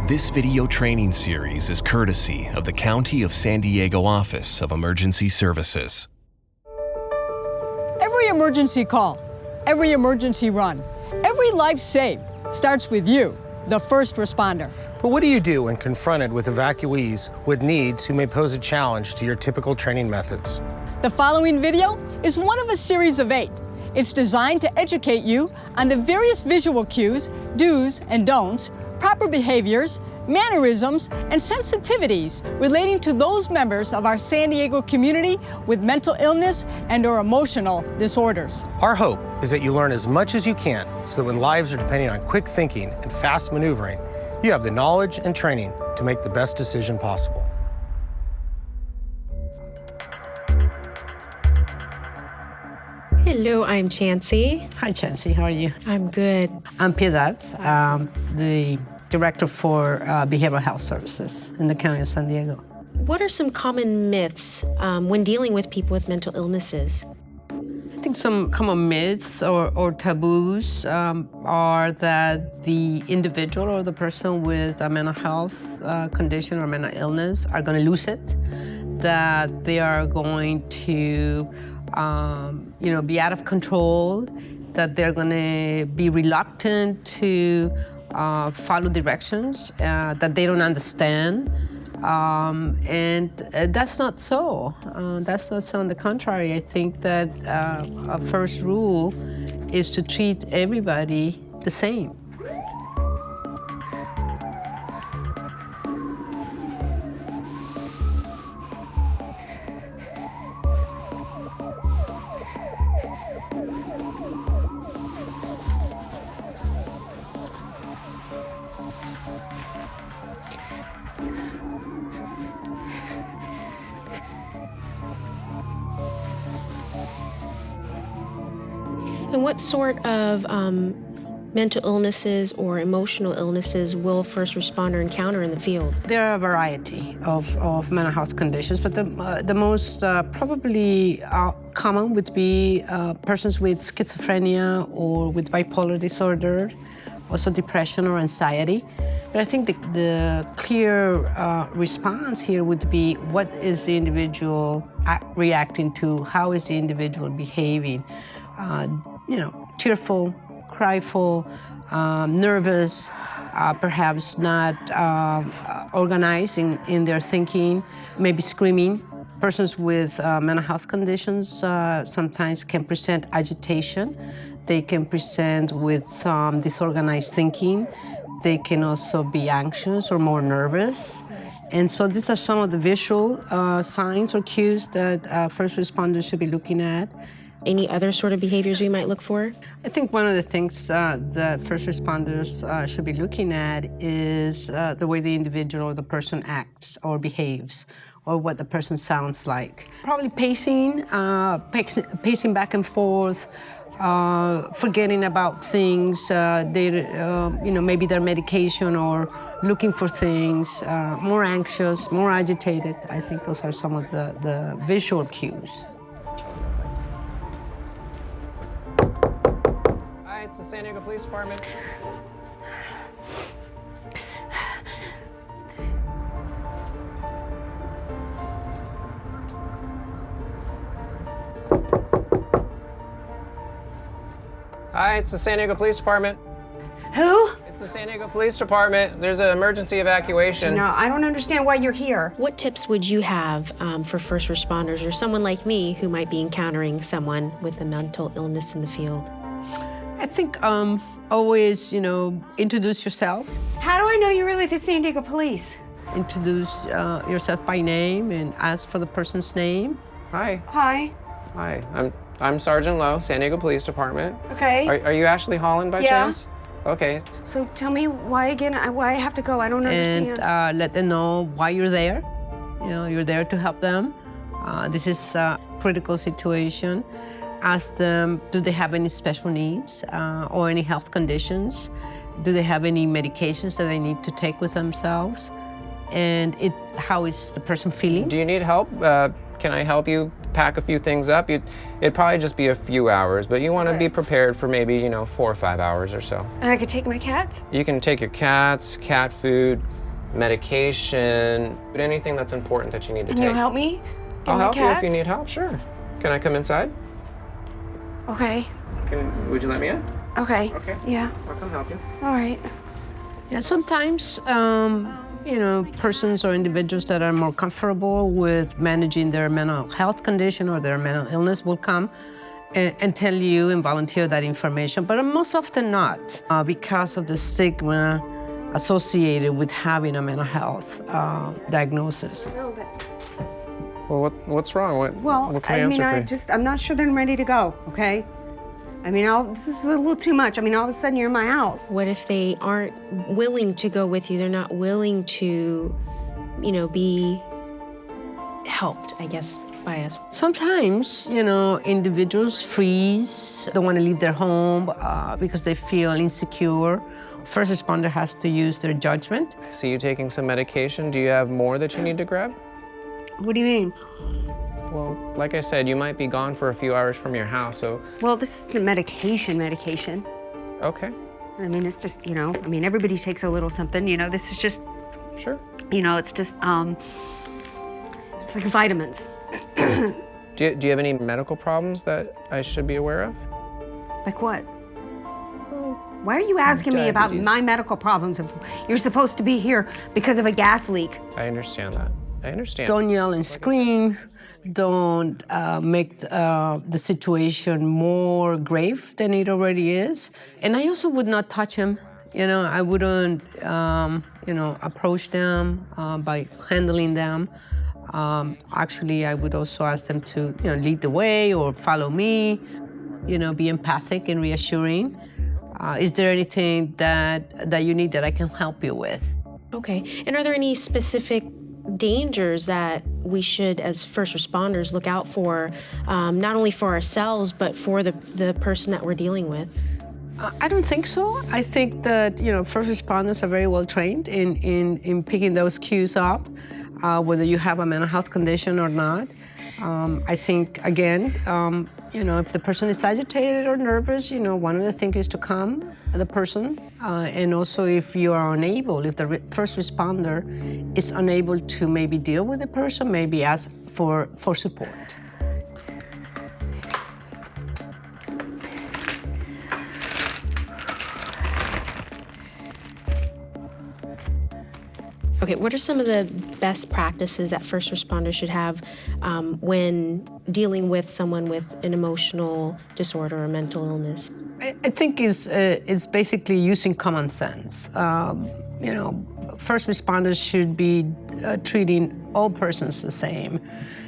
This video training series is courtesy of the County of San Diego Office of Emergency Services. Every emergency call, every emergency run, every life saved starts with you, the first responder. But what do you do when confronted with evacuees with needs who may pose a challenge to your typical training methods? The following video is one of a series of 8. It's designed to educate you on the various visual cues, do's and don'ts, proper behaviors, mannerisms, and sensitivities relating to those members of our San Diego community with mental illness and/or emotional disorders. Our hope is that you learn as much as you can so that when lives are depending on quick thinking and fast maneuvering, you have the knowledge and training to make the best decision possible. Hello, I'm Chancey. Hi, Chancey. How are you? I'm good. I'm Piedad, the Director for Behavioral Health Services in the County of San Diego. What are some common myths when dealing with people with mental illnesses? I think some common myths or taboos are that the individual or the person with a mental health condition or mental illness are going to lose it, that they are going to be out of control, that they're going to be reluctant to follow directions that they don't understand. And that's not so. That's not so. On the contrary, I think that our first rule is to treat everybody the same. And what sort of mental illnesses or emotional illnesses will first responder encounter in the field? There are a variety of mental health conditions, but the most probably common would be persons with schizophrenia or with bipolar disorder, also depression or anxiety. But I think the clear response here would be what is the individual reacting to, how is the individual behaving, tearful, cryful, nervous, perhaps not organized in their thinking, maybe screaming. Persons with mental health conditions sometimes can present agitation. They can present with some disorganized thinking. They can also be anxious or more nervous. And so these are some of the visual signs or cues that first responders should be looking at. Any other sort of behaviors we might look for? I think one of the things that first responders should be looking at is the way the individual or the person acts or behaves, or what the person sounds like. Probably pacing back and forth, forgetting about things, maybe their medication or looking for things, more anxious, more agitated. I think those are some of the visual cues. Hi, it's the San Diego Police Department. Hi, it's the San Diego Police Department. Who? It's the San Diego Police Department. There's an emergency evacuation. No, I don't understand why you're here. What tips would you have for first responders or someone like me who might be encountering someone with a mental illness in the field? I think always, introduce yourself. How do I know you're really the San Diego Police? Introduce yourself by name and ask for the person's name. Hi. Hi. Hi. I'm Sergeant Lowe, San Diego Police Department. Okay. Are you Ashley Holland by chance? Okay. So tell me why I have to go. I don't understand. And let them know why you're there. You're there to help them. This is a critical situation. Ask them, do they have any special needs or any health conditions? Do they have any medications that they need to take with themselves? And how is the person feeling? Do you need help? Can I help you pack a few things up, it'd probably just be a few hours, but you want to be prepared for maybe, 4 or 5 hours or so. And I could take my cats? You can take your cats, cat food, medication, but anything that's important that you need to And take. you'll help me? Get I'll my help you if cats? you need help, sure. Can I come inside? Okay. Would you let me in? Okay. Okay. Yeah. I'll come help you. All right. Yeah, sometimes, persons or individuals that are more comfortable with managing their mental health condition or their mental illness will come and tell you and volunteer that information, but most often not because of the stigma associated with having a mental health diagnosis. Well, what's wrong? What can I I answer mean, for you? I'm not sure that I'm ready to go, okay? I mean, this is a little too much. I mean, all of a sudden you're in my house. What if they aren't willing to go with you? They're not willing to, be helped, I guess, by us. Sometimes, individuals freeze, don't want to leave their home because they feel insecure. First responder has to use their judgment. See you taking some medication. Do you have more that you need to grab? What do you mean? Well, like I said, you might be gone for a few hours from your house, so... Well, this is the medication. Okay, I mean, it's just, everybody takes a little something, this is just, sure. it's just, it's like vitamins. Do you have any medical problems that I should be aware of? Like what? Why are you asking me about Diabetes. my medical problems? You're supposed to be here because of a gas leak. I understand that. I understand. Don't yell and scream. Don't make the situation more grave than it already is. And I also would not touch him. I wouldn't, approach them by handling them. Actually, I would also ask them to, lead the way or follow me. Be empathic and reassuring. Is there anything that you need that I can help you with? Okay. And are there any specific dangers that we should, as first responders, look out for, not only for ourselves, but for the person that we're dealing with? I don't think so. I think that, first responders are very well trained in picking those cues up, whether you have a mental health condition or not. I think, again, if the person is agitated or nervous, one of the things is to calm the person. And also if you are unable, if the first responder is unable to maybe deal with the person, maybe ask for support. Okay, what are some of the best practices that first responders should have when dealing with someone with an emotional disorder or mental illness? I think it's basically using common sense. First responders should be treating all persons the same.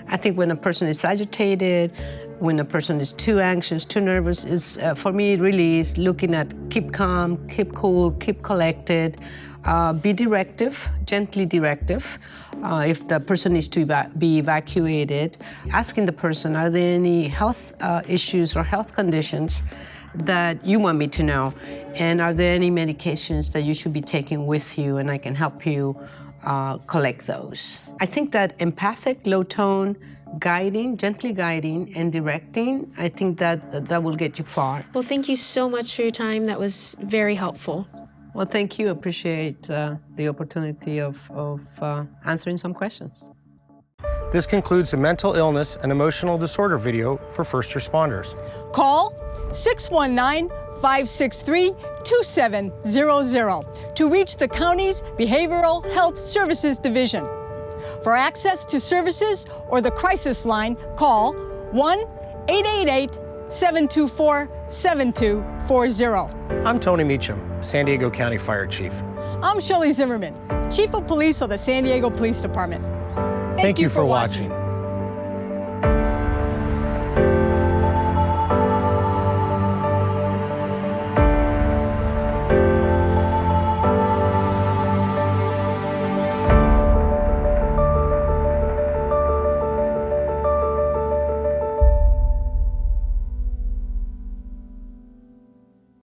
I think when a person is agitated, when a person is too anxious, too nervous, for me it really is looking at keep calm, keep cool, keep collected. Be directive, gently directive. If the person needs to be evacuated, asking the person, are there any health issues or health conditions that you want me to know? And are there any medications that you should be taking with you and I can help you collect those? I think that empathic, low tone, guiding, gently guiding and directing, I think that will get you far. Well, thank you so much for your time. That was very helpful. Well, thank you. Appreciate the opportunity of answering some questions. This concludes the mental illness and emotional disorder video for first responders. Call 619-563-2700 to reach the county's Behavioral Health Services Division. For access to services or the crisis line, call 1-888-724-7240. I'm Tony Meacham, San Diego County Fire Chief. I'm Shelley Zimmerman, Chief of Police of the San Diego Police Department. Thank you for watching.